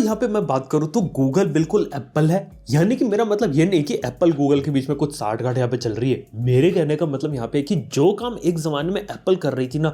यहाँ पे मैं बात करूं तो गूगल बिल्कुल एप्पल है, यानी कि मेरा मतलब ये नहीं कि एप्पल गूगल के बीच में कुछ साठगांठ यहाँ पे चल रही है। मेरे कहने का मतलब यहाँ पे कि जो काम एक जमाने में एप्पल कर रही थी ना,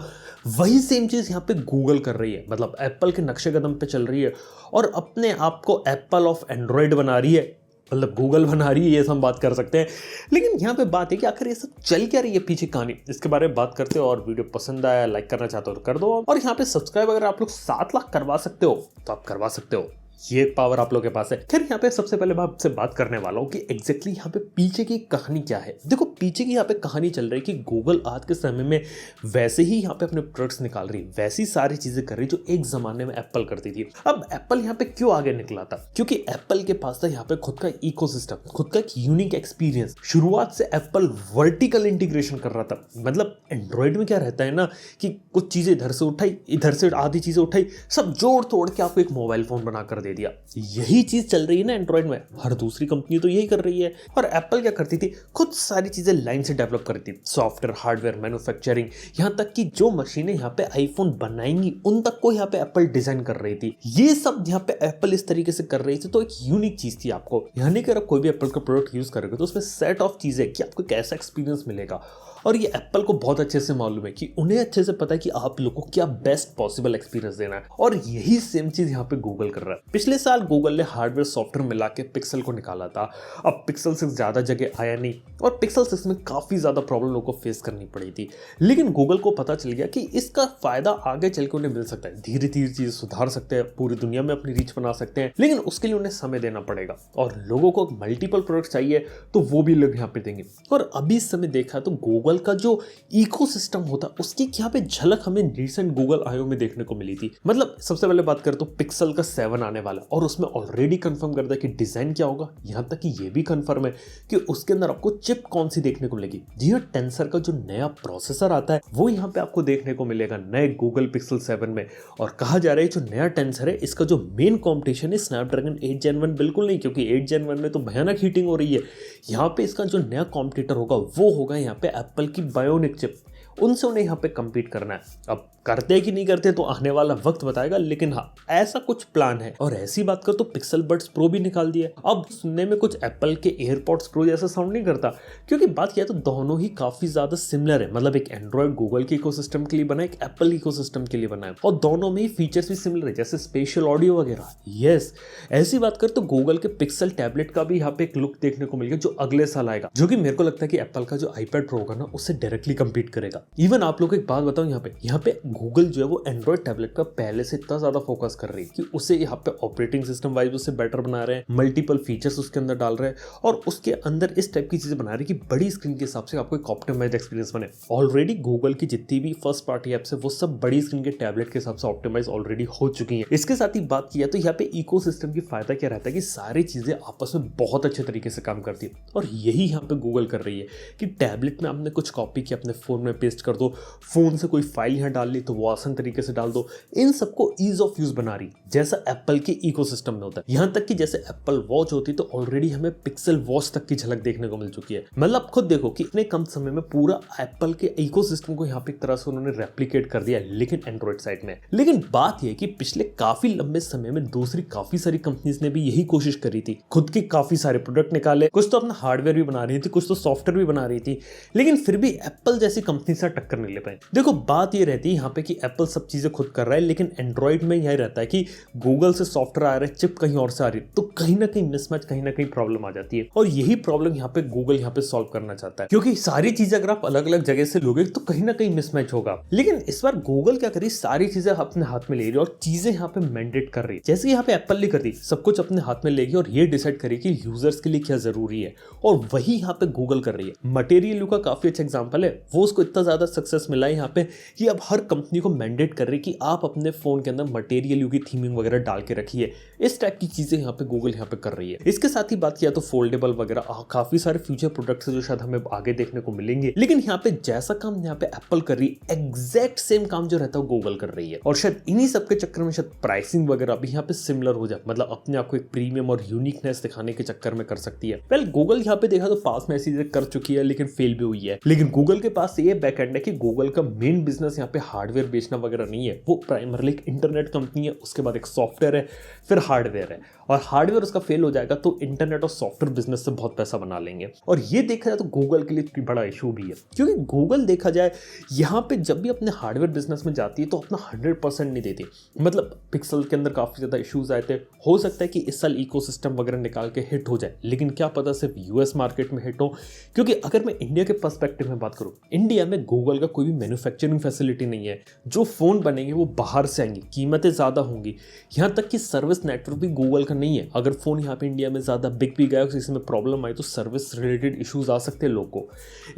वही सेम चीज यहाँ पे गूगल कर रही है। मतलब एप्पल के नक्शे कदम पे चल रही है और अपने आप को एप्पल ऑफ एंड्रॉयड बना रही है, मतलब गूगल बना रही है, ये हम बात कर सकते हैं। लेकिन यहाँ पे बात है कि आखिर ये सब चल क्या रही है पीछे कहानी, इसके बारे में बात करते हो। और वीडियो पसंद आया, लाइक करना चाहते हो तो कर दो, और यहाँ पे सब्सक्राइब अगर आप लोग 7 लाख करवा सकते हो तो आप करवा सकते हो, ये पावर आप लोगों के पास है। खैर यहाँ पे सबसे पहले मैं आपसे बात करने वाला हूँ कि एग्जैक्टली यहाँ पे पीछे की कहानी क्या है। देखो पीछे की यहाँ पे कहानी चल रही है कि गूगल आज के समय में वैसे ही यहाँ पे अपने प्रोडक्ट्स निकाल रही है, वैसी सारी चीजें कर रही जो एक जमाने में एप्पल करती थी। अब एप्पल यहाँ पे क्यों आगे निकला था? क्योंकि एप्पल के पास था यहाँ पे खुद का इकोसिस्टम, खुद का एक यूनिक एक्सपीरियंस। शुरुआत से एप्पल वर्टिकल इंटीग्रेशन कर रहा था। मतलब एंड्रॉइड में क्या रहता है ना कि कुछ चीजें इधर से उठाई, इधर से आधी चीजें उठाई, सब जोड़ तोड़ के आपको एक मोबाइल फोन बनाकर दे दिया। यही चीज चल रही है ना एंड्रॉइड में, हर दूसरी कंपनी तो यही कर रही है। और एप्पल क्या करती थी, खुद सारी चीजें लाइन से डेवलप करती थी, सॉफ्टवेयर, हार्डवेयर, मैन्युफैक्चरिंग, यहां तक कि जो मशीनें यहाँ पे आईफोन बनाएंगी उन तक को यहाँ पे एप्पल डिजाइन कर रही थी। ये सब यहाँ पे एप्पल इस तरीके से कर रही थी, तो एक यूनिक चीज थी आपको। यानी कि अगर कोई भी एप्पल का प्रोडक्ट यूज करोगे तो उसमें सेट ऑफ चीजें कि आपको कैसा एक्सपीरियंस मिलेगा। और ये एप्पल को बहुत अच्छे से मालूम है कि उन्हें अच्छे से पता है कि आप लोगों को क्या बेस्ट पॉसिबल एक्सपीरियंस देना है। और यही सेम चीज यहाँ पे गूगल कर रहा है। पिछले साल गूगल ने हार्डवेयर सॉफ्टवेयर मिला के पिक्सल को निकाला था। अब पिक्सल 6 ज्यादा जगह आया नहीं और पिक्सल 6 में काफी ज्यादा प्रॉब्लम लोगों को फेस करनी पड़ी थी। लेकिन गूगल को पता चल गया कि इसका फायदा आगे चल के उन्हें मिल सकता है। धीरे धीरे चीजें सुधार सकते हैं, पूरी दुनिया में अपनी रीच बना सकते हैं, लेकिन उसके लिए उन्हें समय देना पड़ेगा। और लोगों को मल्टीपल प्रोडक्ट चाहिए तो वो भी लोग यहाँ पे देंगे। और अभी इस समय देखा तो गूगल का जो इकोसिस्टम होता उसकी यहाँ पे झलक हमें रिसेंट गूगल आईओ में देखने को मिली थी। मतलब सबसे पहले बात करें तो पिक्सल का 7 आने वाला और उसमें ऑलरेडी कंफर्म कर दिया कि डिजाइन क्या होगा। यहां तक कि ये भी कंफर्म है कि उसके अंदर आपको चिप कौन सी देखने को मिलेगी। जी हाँ, टेंसर का जो नया प्रोसेसर आता है वो यहाँ पे आपको देखने को मिलेगा नए गूगल पिक्सल 7 में। और कहा जा रहा है जो नया टेंसर है इसका जो मेन कॉम्पिटिशन है स्नैपड्रैगन 8 Gen 1 बिल्कुल नहीं, क्योंकि 8 Gen 1 में तो भयानक हीटिंग हो रही है। यहाँ पे इसका जो नया कॉम्पिटिटर होगा वो होगा यहाँ पे एप्पल की बायोनिक चिप। उनसे उन्हें यहाँ पे compete करना है। अब करते कि नहीं करते तो आने वाला वक्त बताएगा, लेकिन हाँ ऐसा कुछ प्लान है। और ऐसी बात कर तो पिक्सल बड्स प्रो भी निकाल दिया। अब सुनने में कुछ एप्पल के एयरपॉड्स प्रो जैसा साउंड नहीं करता, क्योंकि बात किया तो दोनों ही काफी ज्यादा सिमिलर है। मतलब एक एंड्रॉइड गूगल के इकोसिस्टम के लिए बना है, एक एप्पल इकोसिस्टम के लिए बना है, और दोनों में ही फीचर्स भी सिमिलर है, जैसे स्पेशल ऑडियो वगैरह। यस, ऐसी बात कर तो गूगल के पिक्सल टैबलेट का भी यहाँ पे एक लुक देखने को मिलेगा जो अगले साल आएगा, जो कि मेरे को लगता है कि एप्पल का जो आईपैड प्रो होगा ना उससे डायरेक्टली कंपीट करेगा। इवन आप लोग को एक बात बताऊं, यहाँ पे गूगल जो है वो एंड्रॉइड टैबलेट का पहले से इतना ज्यादा फोकस कर रही है कि उसे यहाँ पे ऑपरेटिंग सिस्टम वाइज उसे बेटर बना रहे हैं, मल्टीपल फीचर्स उसके अंदर डाल रहे हैं, और उसके अंदर इस टाइप की चीजें बना रहे हैं कि बड़ी स्क्रीन के हिसाब से आपको एक ऑप्टिमाइज्ड एक्सपीरियंस बने। ऑलरेडी गूगल की जितनी भी फर्स्ट पार्टी एप्स है वो सब बड़ी स्क्रीन के टैबलेट के हिसाब से ऑप्टिमाइज ऑलरेडी हो चुकी है। इसके साथ ही बात किया तो यहाँ पे इकोसिस्टम की फायदा क्या रहता है कि सारी चीजें आपस में बहुत अच्छे तरीके से काम करती है। और यही यहाँ पे गूगल कर रही है कि टैबलेट में आपने कुछ कॉपी किया अपने फोन में पेस्ट कर दो, फोन से कोई फाइल यहाँ डाल ली तो वो आसान तरीके से डाल दो। इन सबको ईज ऑफ यूज बना रही जैसा एप्पल के इकोसिस्टम में होता है। यहां तक कि जैसे एप्पल वॉच होती तो ऑलरेडी हमें पिक्सल वॉच तक की झलक देखने को मिल चुकी है। मतलब खुद देखो कि इतने कम समय में पूरा एप्पल के इकोसिस्टम को यहाँ पे एक तरह से उन्होंने रेप्लिकेट कर दिया, लेकिन एंड्रॉइड साइड में। लेकिन बात यह कि पिछले काफी लंबे समय में दूसरी काफी सारी कंपनीज ने भी यही कोशिश करी थी, खुद के काफी सारे प्रोडक्ट निकाले, कुछ तो अपना हार्डवेयर भी बना रही थी, कुछ तो सॉफ्टवेयर भी बना रही थी, लेकिन फिर भी एप्पल जैसी कंपनी से टक्कर नहीं ले पाए। देखो बात ये रहती है यहाँ पे कि एप्पल सब चीजें खुद कर रहा है, लेकिन एंड्रॉइड में यही रहता है कि गूगल से सॉफ्टवेयर आ रहा है, चिप कहीं और से आ रही है, तो कहीं ना कहीं मिसमैच, कहीं ना कहीं प्रॉब्लम आ जाती है। और यही प्रॉब्लम यहाँ पे गूगल यहाँ पे सॉल्व करना चाहता है, क्योंकि सारी चीजें अगर आप अलग अलग जगह से लोगे तो कहीं ना कहीं मिसमैच होगा। लेकिन इस बार गूगल क्या करी, सारी चीजें अपने हाथ में ले रही है और चीजें यहाँ पे मैंडेट कर रही है। जैसे यहाँ पे एप्पल नहीं करती, सब कुछ अपने हाथ में लेगी और ये डिसाइड करी कि यूजर्स के लिए क्या जरूरी है, और वही यहाँ पे गूगल कर रही है। मटेरियल यू का काफी अच्छा एग्जांपल है, वो उसको इतना ज्यादा सक्सेस मिला है यहाँ पे कि अब हर कंपनी को मैंडेट कर रही कि आप अपने फोन के अंदर मटेरियल यू की थीमिंग वगैरह डाल के रखिए। इस टाइप की चीजें यहाँ पे गूगल यहाँ पे कर रही है। इसके साथ ही बात किया तो फोल्डेबल वगैरह काफी सारे फ्यूचर प्रोडक्ट्स है जो शायद हमें आगे देखने को मिलेंगे। लेकिन यहाँ पे जैसा काम यहाँ पे एप्पल कर रही है, एग्जैक्ट सेम काम जो रहता है गूगल कर रही है। और शायद इन्हीं सब के चक्कर में शायद प्राइसिंग वगैरह भी यहाँ पे सिमिलर हो जाए, मतलब अपने आप को एक प्रीमियम और यूनिकनेस दिखाने के चक्कर में कर सकती है। वेल गूगल यहाँ पे देखा तो पास में ऐसी चीजें कर चुकी है, लेकिन फेल भी हुई है। लेकिन गूगल के पास ये बैक बैकएंड है कि गूगल का मेन बिजनेस यहाँ पे हार्डवेयर बेचना वगैरह नहीं है, वो प्राइमरली एक इंटरनेट कंपनी है, उसके बाद एक सॉफ्टवेयर है, फिर हार्डवेयर है, और हार्डवेयर उसका फेल हो जाएगा तो इंटरनेट और सॉफ्टवेयर बिजनेस से बहुत पैसा बना लेंगे। और ये देखा जाए तो गूगल के लिए बड़ा इशू भी है, क्योंकि गूगल देखा जाए यहाँ पे जब भी अपने हार्डवेयर बिजनेस में जाती है तो अपना 100% नहीं देती। मतलब पिक्सल के अंदर काफ़ी ज़्यादा इश्यूज आए थे, हो सकता है कि इस साल इकोसिस्टम वगैरह निकाल के हिट हो जाए, लेकिन क्या पता सिर्फ यूएस मार्केट में हिट हो। क्योंकि अगर मैं इंडिया के पर्सपेक्टिव में बात करूँ, इंडिया में गूगल का कोई भी मैन्युफैक्चरिंग फैसिलिटी नहीं है, जो फ़ोन बनेंगे वो बाहर से आएंगे, कीमतें ज़्यादा होंगी, यहाँ तक कि सर्विस नेटवर्क भी गूगल का नहीं है। अगर फ़ोन यहाँ पे इंडिया में ज़्यादा बिक भी गया, किसी में प्रॉब्लम आई तो सर्विस रिलेटेड इश्यूज आ सकते हैं लोगों को।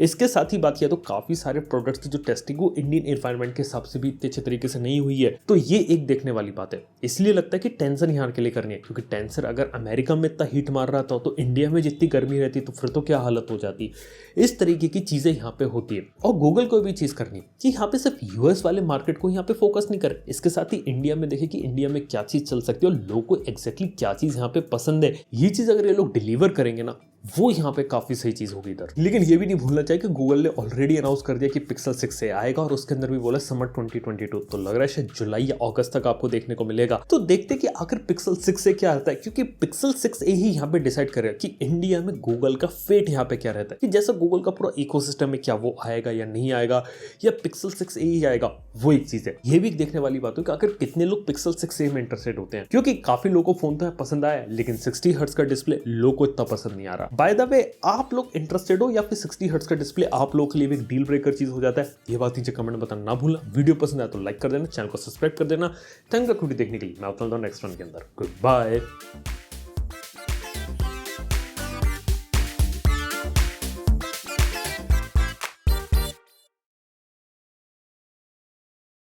इसके साथ ही बात किया तो काफ़ी सारे प्रोडक्ट्स की जो टेस्टिंग वो इंडियन एनवायरनमेंट के हिसाब से भी इतने अच्छे तरीके से नहीं हुई है, तो ये एक देखने वाली बात है। इसलिए लगता है कि टेंशन यहाँ के लिए करनी है, क्योंकि टेंशन अगर अमेरिका में इतना हीट मार रहा था तो इंडिया में जितनी गर्मी रहती तो फिर तो क्या हालत हो जाती। इस तरीके की चीज़ें यहाँ पे होती है, और गूगल को भी चीज़ करनी है कि यहाँ पे सिर्फ यूएस वाले मार्केट को यहाँ पे फोकस नहीं करे, इसके साथ ही इंडिया में देखे कि इंडिया में क्या चीज़ चल सकती है और लोगों को एग्जैक्टली क्या चीज़ यहाँ पे पसंद है। ये चीज़ अगर ये लोग डिलीवर करेंगे ना, वो यहाँ पे काफी सही चीज होगी इधर। लेकिन ये भी नहीं भूलना चाहिए कि गूगल ने ऑलरेडी अनाउंस कर दिया कि पिक्सल 6 से आएगा, और उसके अंदर भी बोला समर 2022, तो लग रहा है शायद जुलाई या अगस्त तक आपको देखने को मिलेगा। तो देखते कि आखिर पिक्सल 6 से क्या आता है, क्योंकि पिक्सल 6a ही यहाँ पे डिसाइड करेगा कि इंडिया में गूगल का फेट यहाँ पे क्या रहता है, कि जैसा गूगल का पूरा इकोसिस्टम है क्या वो आएगा या नहीं आएगा, या पिक्सल 6a ही आएगा, वो एक चीज है। ये भी देखने वाली बात है कि आखिर कितने लोग पिक्सल 6a में इंटरेस्टेड होते हैं, क्योंकि काफी लोगों को फोन तो पसंद आया, लेकिन 60 हर्ट्ज का डिस्प्ले लोगों को इतना पसंद नहीं आ रहा। बाय द वे, आप लोग इंटरेस्टेड हो या फिर 60 हर्ट्ज का डिस्प्ले आप लोग के लिए भी एक डील ब्रेकर चीज हो जाता है, ये बात नीचे कमेंट में बताना ना भूलना। वीडियो पसंद आया तो लाइक कर देना, चैनल को सब्सक्राइब कर देना। थैंक यू देखने के लिए। मैं नेक्स्ट वन के अंदर। Good bye.